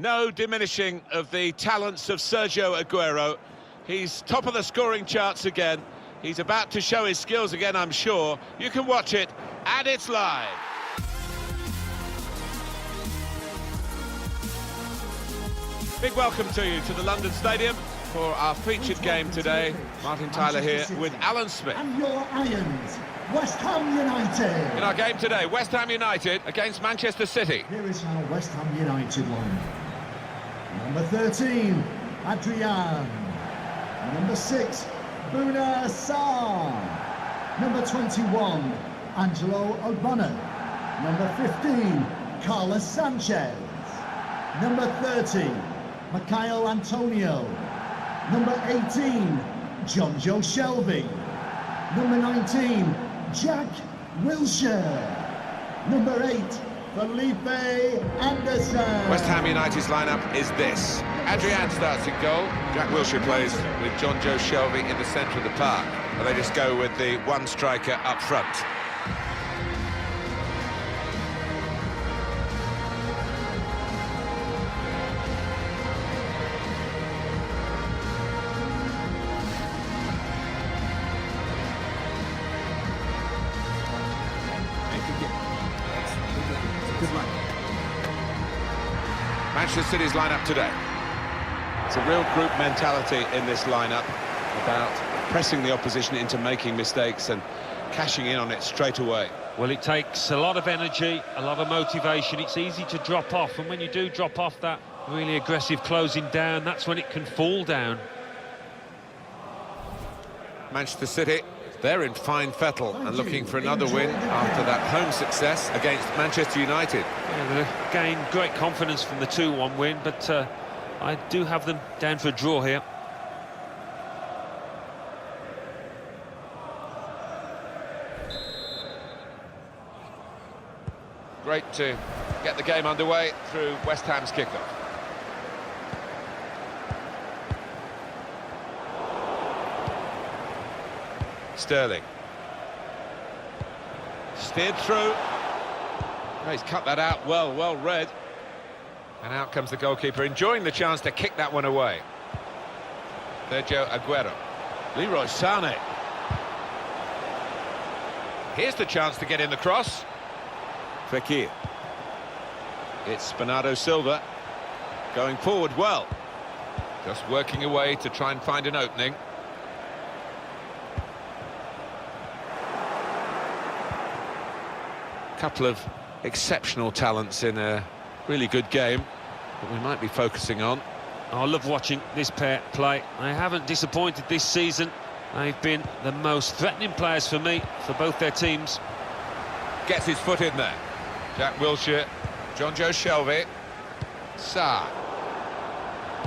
No diminishing of the talents of Sergio Aguero. He's top of the scoring charts again. He's about to show his skills again, I'm sure. You can watch it, and it's live. Big welcome to you to the London Stadium for our featured game today. Martin Tyler here with Alan Smith. And your Irons, West Ham United. In our game today, West Ham United against Manchester City. Here is our West Ham United line. Number 13, Adrian. Number 6, Bouna Sarr. Number 21, Angelo Ogbonna. Number 15, Carlos Sanchez. Number 30, Mikhail Antonio. Number 18, John Joe Shelby. Number 19, Jack Wilshere. Number 8, Felipe Anderson. West Ham United's lineup is this. Adrian starts in goal. Jack Wilshere plays with John Joe Shelby in the centre of the park. And they just go with the one striker up front. Manchester City's lineup today. It's a real group mentality in this lineup about pressing the opposition into making mistakes and cashing in on it straight away. Well, it takes a lot of energy, a lot of motivation. It's easy to drop off, and when you do drop off that really aggressive closing down, that's when it can fall down. Manchester City, they're in fine fettle and looking for another win after that home success against Manchester United. Yeah, they've gained great confidence from the 2-1 win, but I do have them down for a draw here. Great to get the game underway through West Ham's kickoff. Sterling. Steered through. Oh, he's cut that out well read. And out comes the goalkeeper, enjoying the chance to kick that one away. Sergio Aguero. Leroy Sané. Here's the chance to get in the cross. Fekir. It's Bernardo Silva. Going forward well. Just working away to try and find an opening. Couple of exceptional talents in a really good game that we might be focusing on. I love watching this pair play. They haven't disappointed this season. They've been the most threatening players for me, for both their teams. Gets his foot in there. Jack Wilshere, John Joe Shelby, Sarr.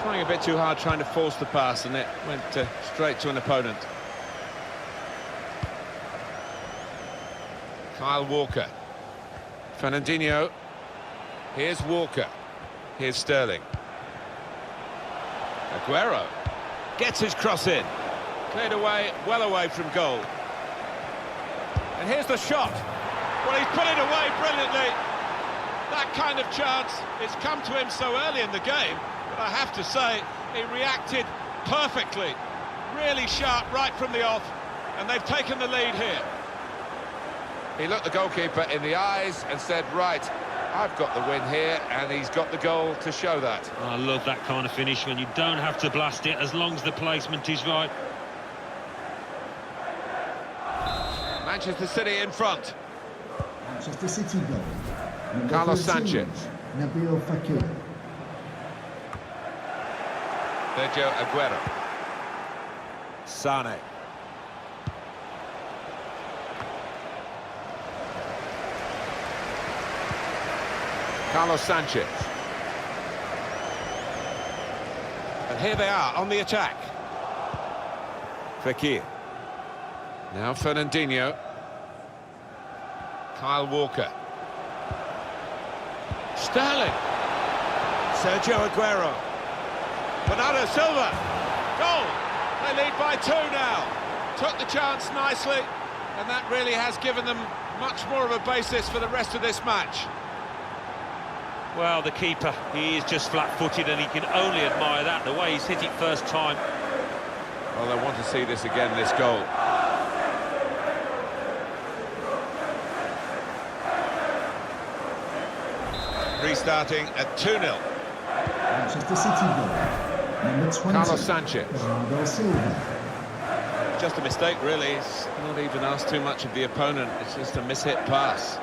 Trying a bit too hard, trying to force the pass, and it went straight to an opponent. Kyle Walker. Fernandinho. Here's Walker. Here's Sterling. Aguero gets his cross in. Cleared away, well away from goal. And here's the shot. Well, he's put it away brilliantly. That kind of chance, it's come to him so early in the game, but I have to say, he reacted perfectly. Really sharp right from the off, and they've taken the lead here. He looked the goalkeeper in the eyes and said, right, I've got the win here, and he's got the goal to show that. I love that kind of finish when you don't have to blast it as long as the placement is right. Manchester City in front. Manchester City goal. Number Carlos 13, Sanchez. Nabil Fekir. Sergio Aguero. Sané. Carlos Sanchez. And here they are on the attack. Fekir. Now Fernandinho. Kyle Walker. Sterling. Sergio Aguero. Bernardo Silva. Goal. They lead by 2 now. Took the chance nicely, and that really has given them much more of a basis for the rest of this match. Well, the keeper, he is just flat-footed and he can only admire that, the way he's hit it first time. Well, they want to see this again, this goal. Restarting at 2-0. Manchester City goal. Number 20. Carlos Sanchez. Bernardo Silva. Just a mistake, really. It's not even asked too much of the opponent. It's just a mishit pass.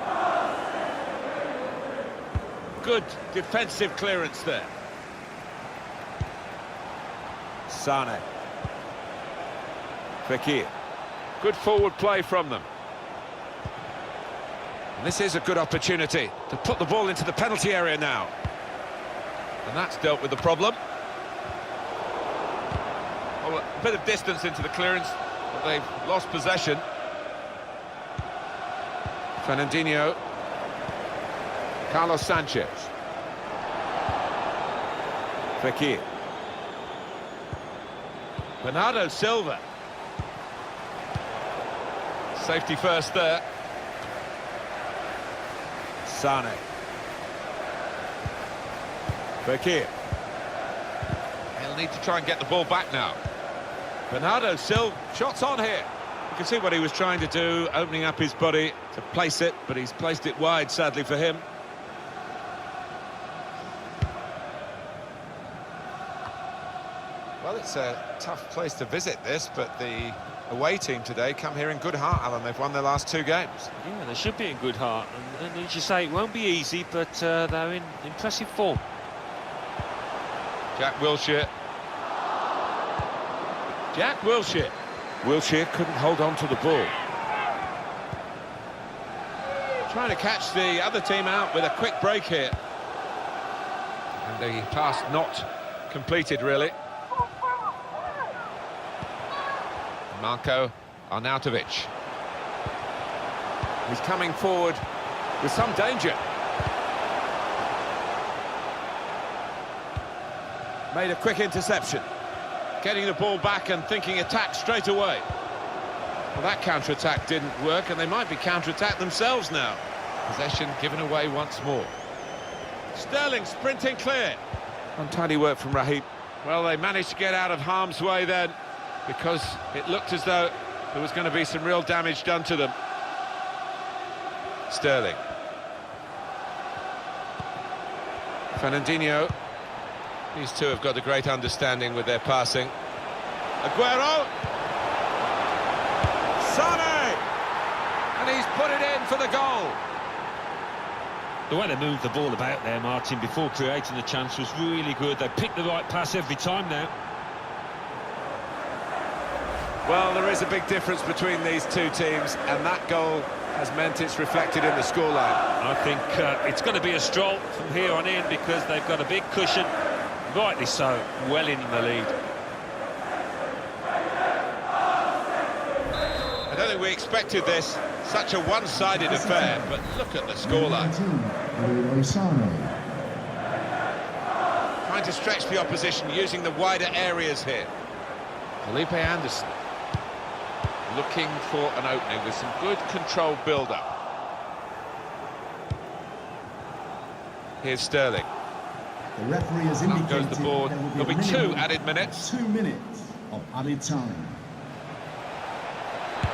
Good defensive clearance there. Sane. Fekir. Good forward play from them. And this is a good opportunity to put the ball into the penalty area now. And that's dealt with the problem. Well, a bit of distance into the clearance, but they've lost possession. Fernandinho. Carlos Sanchez. Fekir. Bernardo Silva. Safety first there. Sane. Fekir. He'll need to try and get the ball back now. Bernardo Silva. Shots on here. You can see what he was trying to do, opening up his body to place it, but he's placed it wide, sadly for him. Well, it's a tough place to visit this, but the away team today come here in good heart, Alan. They've won their last 2 games. Yeah, they should be in good heart. And as you say, it won't be easy, but they're in impressive form. Jack Wilshere. Jack Wilshere. Wilshere couldn't hold on to the ball. Trying to catch the other team out with a quick break here. And the pass not completed, really. Marko Arnautovic. He's coming forward with some danger. Made a quick interception. Getting the ball back and thinking attack straight away. Well, that counter-attack didn't work, and they might be counter-attacked themselves now. Possession given away once more. Sterling sprinting clear. Untidy work from Raheem. Well, they managed to get out of harm's way then, because it looked as though there was going to be some real damage done to them. Sterling. Fernandinho. These two have got a great understanding with their passing. Aguero. Sane! And he's put it in for the goal. The way they moved the ball about there, Martin, before creating the chance was really good. They picked the right pass every time now. Well, there is a big difference between these two teams, and that goal has meant it's reflected in the scoreline. I think it's going to be a stroll from here on in because they've got a big cushion, rightly so, well in the lead. I don't think we expected this, such a one-sided affair, but look at the scoreline. Trying to stretch the opposition, using the wider areas here. Felipe Anderson. Looking for an opening with some good controlled build-up. Here's Sterling. The referee has Up indicated goes the board. There'll be 2 added minutes. 2 minutes of added time.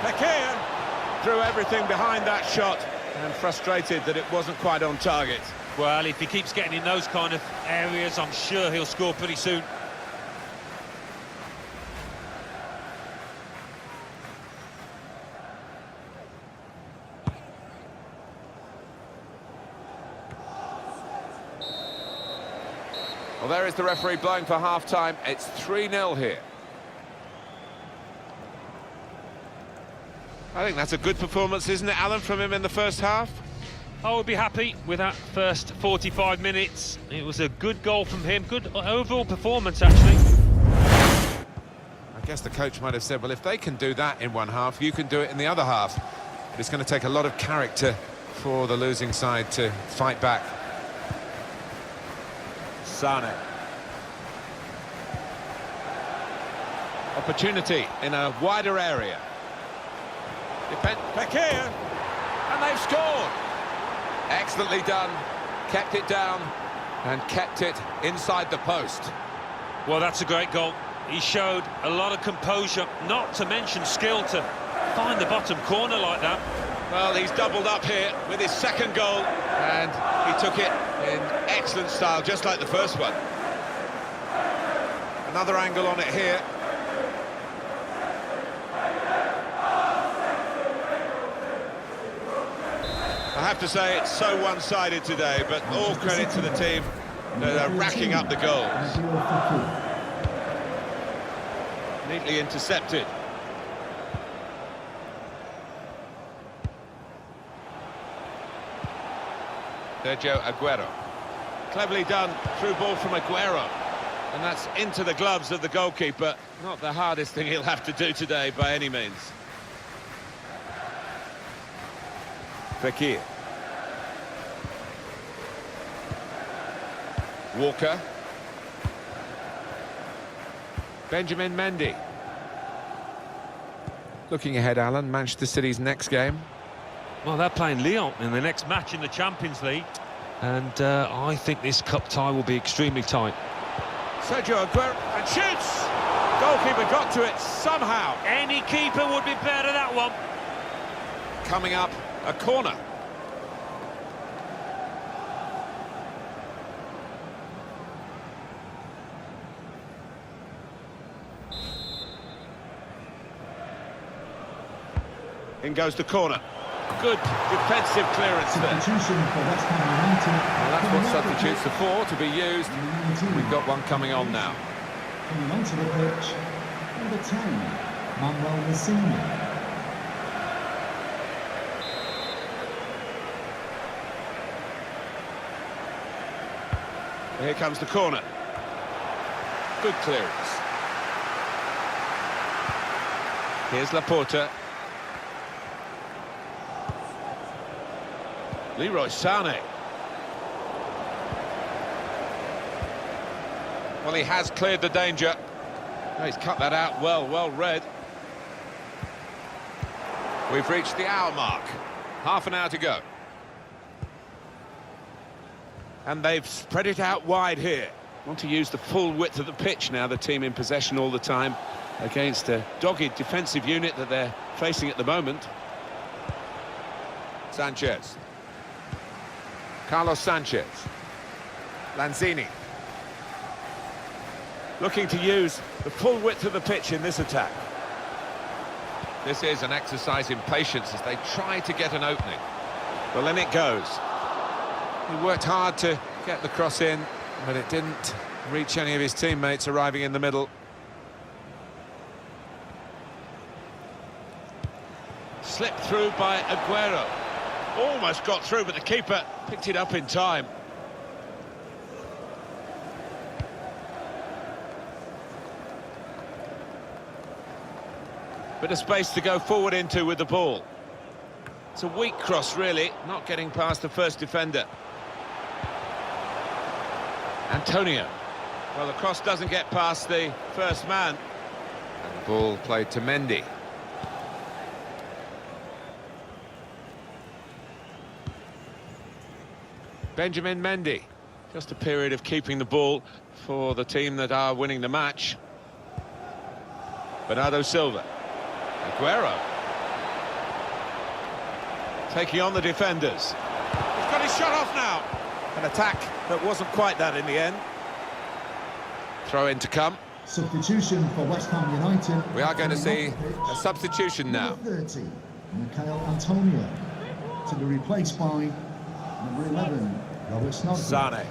Fekir threw everything behind that shot and frustrated that it wasn't quite on target. Well, if he keeps getting in those kind of areas, I'm sure he'll score pretty soon. Well, there is the referee blowing for half-time. It's 3-0 here. I think that's a good performance, isn't it, Alan, from him in the first half? I would be happy with that first 45 minutes. It was a good goal from him, good overall performance, actually. I guess the coach might have said, well, if they can do that in one half, you can do it in the other half. But it's going to take a lot of character for the losing side to fight back. Sane. Opportunity in a wider area. Fekir, and they've scored. Excellently done, kept it down and kept it inside the post. Well, that's a great goal. He showed a lot of composure, not to mention skill, to find the bottom corner like that. Well, he's doubled up here with his second goal, and he took it in excellent style, just like the first one. Another angle on it here. I have to say, it's so one-sided today, but all credit to the team that are racking up the goals. Neatly intercepted. Sergio Aguero. Cleverly done, through ball from Aguero. And that's into the gloves of the goalkeeper. Not the hardest thing he'll have to do today by any means. Fekir. Walker. Benjamin Mendy. Looking ahead, Alan, Manchester City's next game. Well, they're playing Lyon in the next match in the Champions League. And I think this cup tie will be extremely tight. Sergio Aguero, and shoots! Goalkeeper got to it somehow. Any keeper would be better at that one. Coming up, a corner. In goes the corner. Good defensive clearance there. Substitution for West Ham United. Well, that's what substitutes are for, to be used. We've got one coming on now. Coming onto the pitch, number 10, Manuel Massini. Here comes the corner. Good clearance. Here's Laporta. Leroy Sané. Well, he has cleared the danger. Oh, he's cut that out well read. We've reached the hour mark. Half an hour to go. And they've spread it out wide here. Want to use the full width of the pitch now, the team in possession all the time against a dogged defensive unit that they're facing at the moment. Sanchez. Carlos Sanchez. Lanzini. Looking to use the full width of the pitch in this attack. This is an exercise in patience as they try to get an opening. Well, in it goes. He worked hard to get the cross in, but it didn't reach any of his teammates arriving in the middle. Slipped through by Aguero. Almost got through, but the keeper picked it up in time. Bit of space to go forward into with the ball. It's a weak cross, really, not getting past the first defender. Antonio. Well, the cross doesn't get past the first man. And the ball played to Mendy. Benjamin Mendy. Just a period of keeping the ball for the team that are winning the match. Bernardo Silva. Aguero. Taking on the defenders. He's got his shot off now. An attack that wasn't quite that in the end. Throw in to come. Substitution for West Ham United. We are going to see a substitution now. Number 30, Michael Antonio, to be replaced by number 11, Robert Snodgrass. Sané.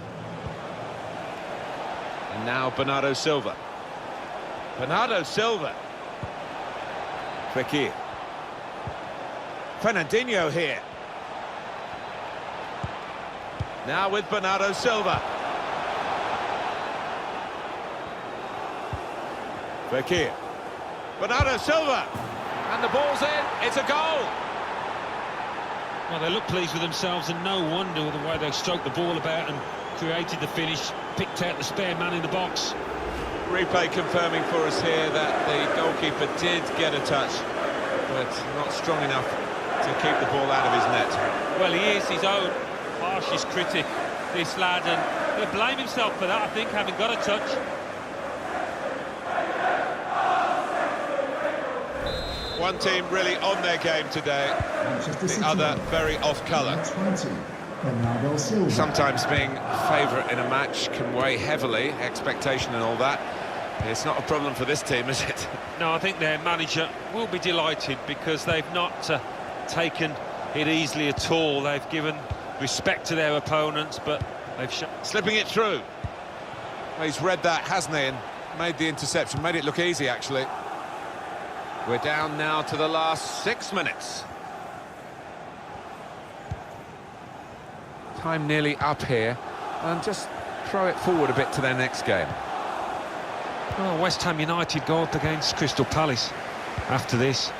And now Bernardo Silva. Bernardo Silva. Fekir. Fernandinho here. Now with Bernardo Silva. Fekir. Bernardo Silva. And the ball's in. It's a goal. Well, they look pleased with themselves, and no wonder with the way they stroked the ball about and created the finish, picked out the spare man in the box. Replay confirming for us here that the goalkeeper did get a touch, but not strong enough to keep the ball out of his net. Well, he is his own harshest critic. this lad, and he'll blame himself for that, I think, having got a touch. One team really on their game today, the other very off colour. Sometimes being favourite in a match can weigh heavily, expectation and all that. It's not a problem for this team, is it? No, I think their manager will be delighted because they've not taken it easily at all. They've given respect to their opponents, but they've slipping it through. Well, he's read that, hasn't he, and made the interception, made it look easy, actually. We're down now to the last 6 minutes. Time nearly up here, and just throw it forward a bit to their next game. Well, West Ham United go up against Crystal Palace after this,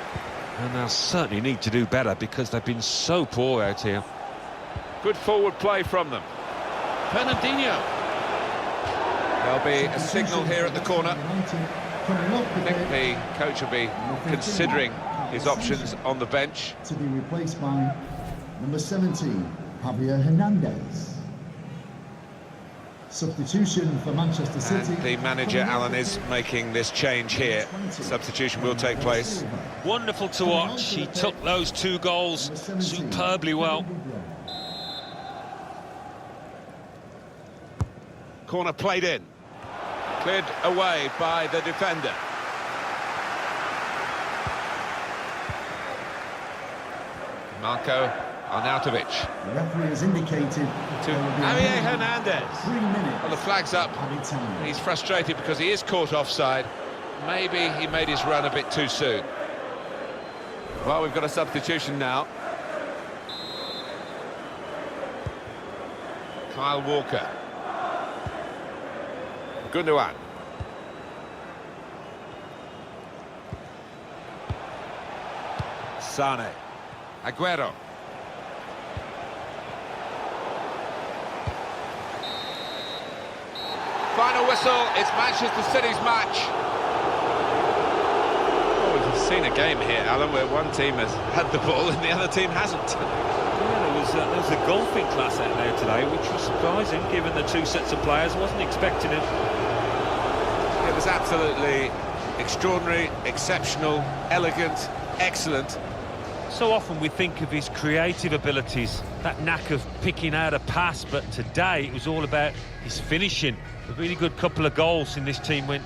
and they'll certainly need to do better because they've been so poor out here. Good forward play from them. Fernandinho. There'll be a signal here at the corner. I think the coach will be considering his options on the bench. To be replaced by number 17, Javier Hernandez. Substitution for Manchester City. And the manager, Alan, is making this change here. Substitution will take place. Wonderful to watch. He took those 2 goals superbly well. Corner played in. Cleared away by the defender. Marco Arnautovic. The referee has indicated to Javier Hernandez. 3 minutes. Well, the flag's up. He's frustrated because he is caught offside. Maybe he made his run a bit too soon. Well, we've got a substitution now. Kyle Walker. Gundogan. Sane. Aguero. Final whistle, it's Manchester City's match. Oh, we've seen a game here, Alan, where one team has had the ball and the other team hasn't. Yeah, there was a golfing class out there today, which was surprising given the 2 sets of players. I wasn't expecting it. It was absolutely extraordinary, exceptional, elegant, excellent. So often we think of his creative abilities, that knack of picking out a pass, but today it was all about his finishing. A really good couple of goals in this team win.